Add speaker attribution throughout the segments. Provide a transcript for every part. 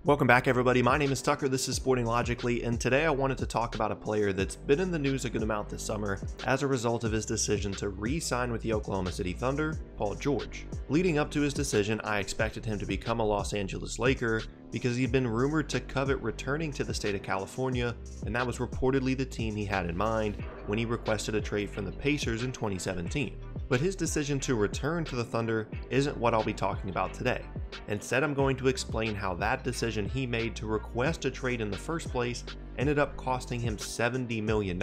Speaker 1: Welcome back, everybody. My name is Tucker. This is Sporting Logically, and today I wanted to talk about a player that's been in the news a good amount this summer as a result of his decision to re-sign with the Oklahoma City Thunder, Paul George. Leading up to his decision, I expected him to become a Los Angeles Laker because he'd been rumored to covet returning to the state of California, and that was reportedly the team he had in mind when he requested a trade from the Pacers in 2017. But his decision to return to the Thunder isn't what I'll be talking about today. Instead, I'm going to explain how that decision he made to request a trade in the first place ended up costing him $70 million,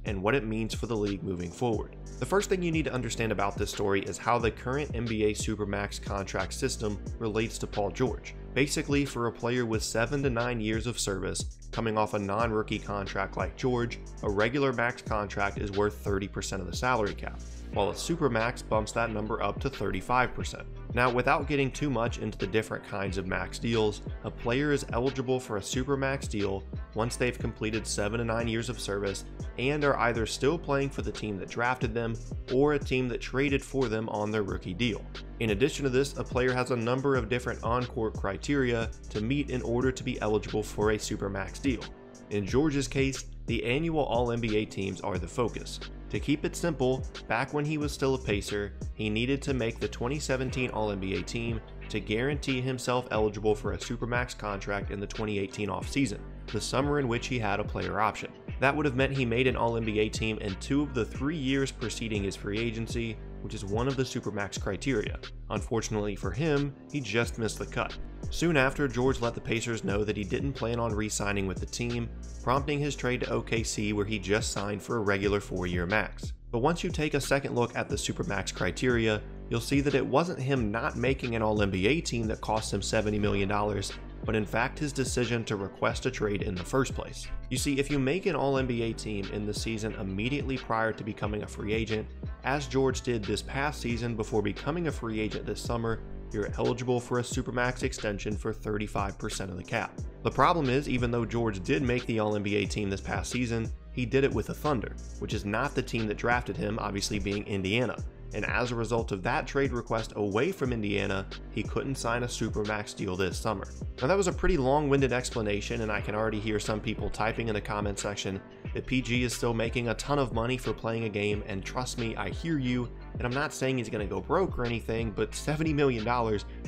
Speaker 1: and what it means for the league moving forward. The first thing you need to understand about this story is how the current NBA Supermax contract system relates to Paul George. Basically, for a player with 7 to 9 years of service, coming off a non-rookie contract like George, a regular max contract is worth 30% of the salary cap, while a Supermax bumps that number up to 35%. Now, without getting too much into the different kinds of max deals, a player is eligible for a Supermax deal once they've completed 7 to 9 years of service and are either still playing for the team that drafted them or a team that traded for them on their rookie deal. In addition to this, a player has a number of different on-court criteria to meet in order to be eligible for a Supermax deal. In George's case, the annual All-NBA teams are the focus. To keep it simple, back when he was still a Pacer, he needed to make the 2017 All-NBA team to guarantee himself eligible for a Supermax contract in the 2018 offseason, the summer in which he had a player option. That would have meant he made an All-NBA team in 2 of the 3 years preceding his free agency, which is one of the Supermax criteria. Unfortunately for him, he just missed the cut. Soon after, George let the Pacers know that he didn't plan on re-signing with the team, prompting his trade to OKC, where he just signed for a regular 4-year max. But once you take a second look at the Supermax criteria, you'll see that it wasn't him not making an All-NBA team that cost him $70 million, but in fact his decision to request a trade in the first place. You see, if you make an All-NBA team in the season immediately prior to becoming a free agent, as George did this past season before becoming a free agent this summer, you're eligible for a Supermax extension for 35% of the cap. The problem is, even though George did make the All-NBA team this past season, he did it with the Thunder, which is not the team that drafted him, obviously being Indiana. And as a result of that trade request away from Indiana, he couldn't sign a Supermax deal this summer. Now, that was a pretty long-winded explanation, and I can already hear some people typing in the comment section that PG is still making a ton of money for playing a game, and trust me, I hear you, and I'm not saying he's going to go broke or anything, but $70 million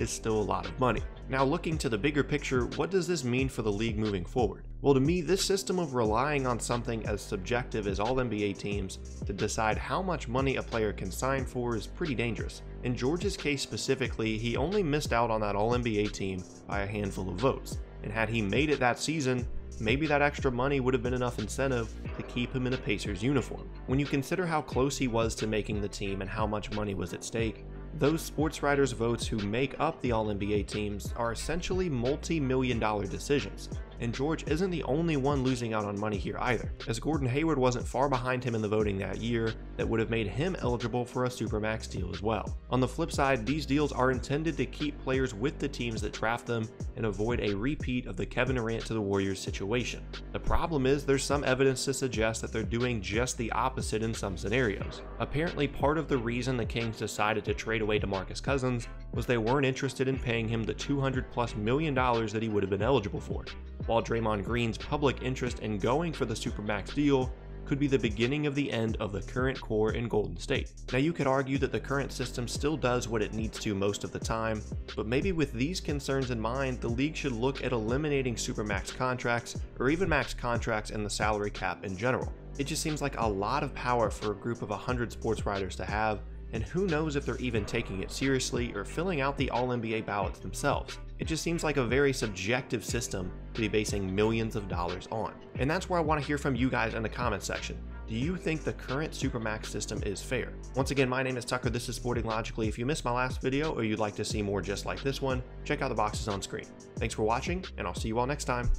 Speaker 1: is still a lot of money. Now, looking to the bigger picture, what does this mean for the league moving forward? Well, to me, this system of relying on something as subjective as all NBA teams to decide how much money a player can sign for is pretty dangerous. In George's case specifically, he only missed out on that All-NBA team by a handful of votes, and had he made it that season, maybe that extra money would have been enough incentive to keep him in a Pacers uniform. When you consider how close he was to making the team and how much money was at stake, those sports writers' votes who make up the All-NBA teams are essentially multi-million-dollar decisions, and George isn't the only one losing out on money here either, as Gordon Hayward wasn't far behind him in the voting that year that would have made him eligible for a Supermax deal as well. On the flip side, these deals are intended to keep players with the teams that draft them and avoid a repeat of the Kevin Durant to the Warriors situation. The problem is there's some evidence to suggest that they're doing just the opposite in some scenarios. Apparently, part of the reason the Kings decided to trade away DeMarcus Cousins was they weren't interested in paying him the $200+ million that he would have been eligible for, while Draymond Green's public interest in going for the Supermax deal could be the beginning of the end of the current core in Golden State. Now, you could argue that the current system still does what it needs to most of the time, but maybe with these concerns in mind, the league should look at eliminating Supermax contracts or even max contracts and the salary cap in general. It just seems like a lot of power for a group of 100 sports writers to have, and who knows if they're even taking it seriously or filling out the All-NBA ballots themselves. It just seems like a very subjective system to be basing millions of dollars on. And that's where I want to hear from you guys in the comments section. Do you think the current Supermax system is fair? Once again, my name is Tucker, this is Sporting Logically. If you missed my last video or you'd like to see more just like this one, check out the boxes on screen. Thanks for watching, and I'll see you all next time.